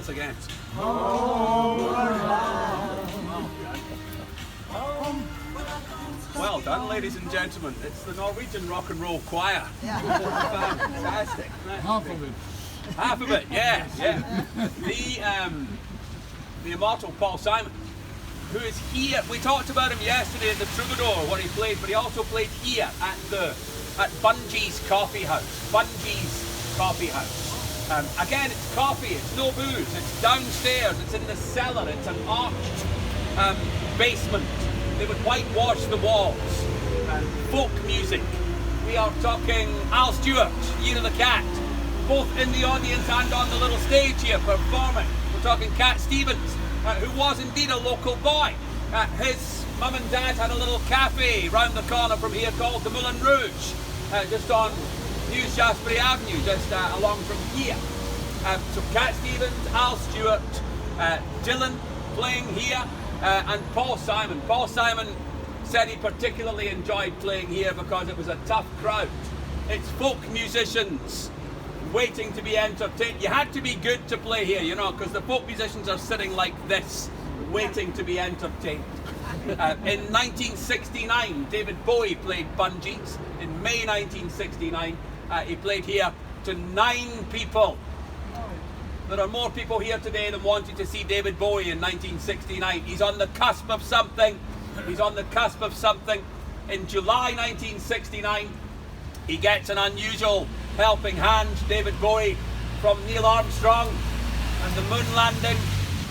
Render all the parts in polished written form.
once again. Well done, ladies and gentlemen. It's the Norwegian Rock and Roll Choir. Fantastic. Half of it. Half of it, yeah. The immortal Paul Simon, who is here. We talked about him yesterday at the Troubadour where he played, but he also played here at Bunjies Coffee House. Bunjies Coffee House. Again, it's coffee, it's no booze, it's downstairs, it's in the cellar, it's an arched basement. They would whitewash the walls. Folk music. We are talking Al Stewart, Year of the Cat, both in the audience and on the little stage here performing. We're talking Cat Stevens, who was indeed a local boy. His mum and dad had a little cafe round the corner from here called the Moulin Rouge, just on New Shaftesbury Avenue, just along from here. So Cat Stevens, Al Stewart, Dylan playing here, and Paul Simon. Paul Simon said he particularly enjoyed playing here because it was a tough crowd. It's folk musicians waiting to be entertained. You had to be good to play here, you know, because the folk musicians are sitting like this, waiting to be entertained. In 1969, David Bowie played Bunjies. In May 1969, he played here to 9 people. There are more people here today than wanted to see David Bowie in 1969. He's on the cusp of something. He's on the cusp of something. In July 1969, he gets an unusual helping hand, David Bowie, from Neil Armstrong, and the moon landing.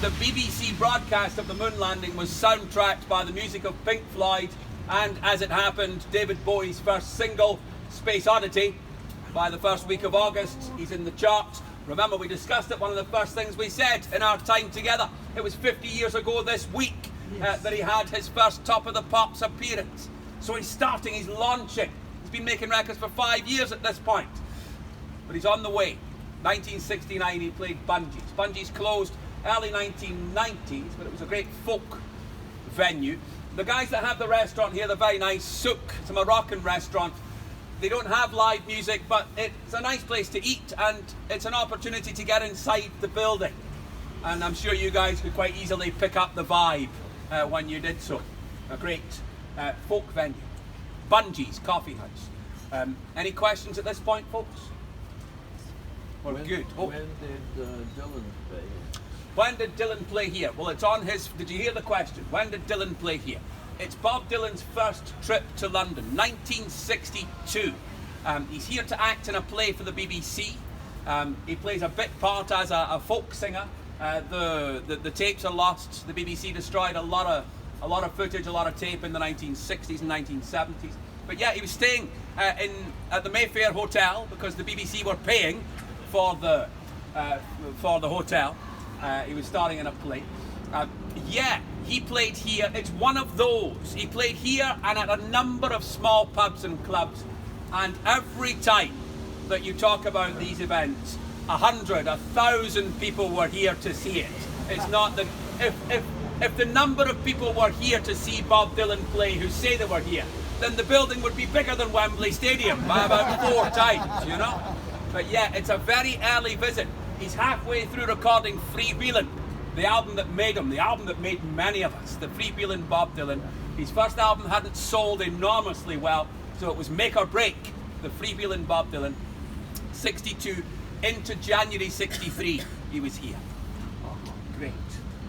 The BBC broadcast of the moon landing was soundtracked by the music of Pink Floyd, and as it happened, David Bowie's first single, Space Oddity, by the first week of August, he's in the charts. Remember, we discussed it, one of the first things we said in our time together. It was 50 years ago this week that he had his first Top of the Pops appearance. So he's starting, he's launching. He's been making records for 5 years at this point. But he's on the way. 1969 he played Bunjies. Bunjies closed early 1990s, but it was a great folk venue. The guys that have the restaurant here, they're very nice. Souk, it's a Moroccan restaurant. They don't have live music, but it's a nice place to eat, and it's an opportunity to get inside the building. And I'm sure you guys could quite easily pick up the vibe when you did so. A great folk venue. Bunjies Coffee House. Any questions at this point, folks? We're good. When did Dylan play? When did Dylan play here? Well, it's on his... Did you hear the question? When did Dylan play here? It's Bob Dylan's first trip to London, 1962. He's here to act in a play for the BBC. He plays a bit part as a folk singer. The tapes are lost. The BBC destroyed a lot of footage, a lot of tape in the 1960s and 1970s. But yeah, he was staying at the Mayfair Hotel because the BBC were paying for the hotel. He was starring in a play. Yeah, he played here. It's one of those. He played here and at a number of small pubs and clubs. And every time that you talk about these events, 100, 1,000 people were here to see it. It's not that if the number of people were here to see Bob Dylan play who say they were here, then the building would be bigger than Wembley Stadium by about 4 times, you know? But yeah, it's a very early visit. He's halfway through recording Freewheelin', the album that made him, the album that made many of us, the Freewheelin' Bob Dylan. His first album hadn't sold enormously well, so it was make or break, the Freewheelin' Bob Dylan. 62 into January 63, he was here. Oh, great.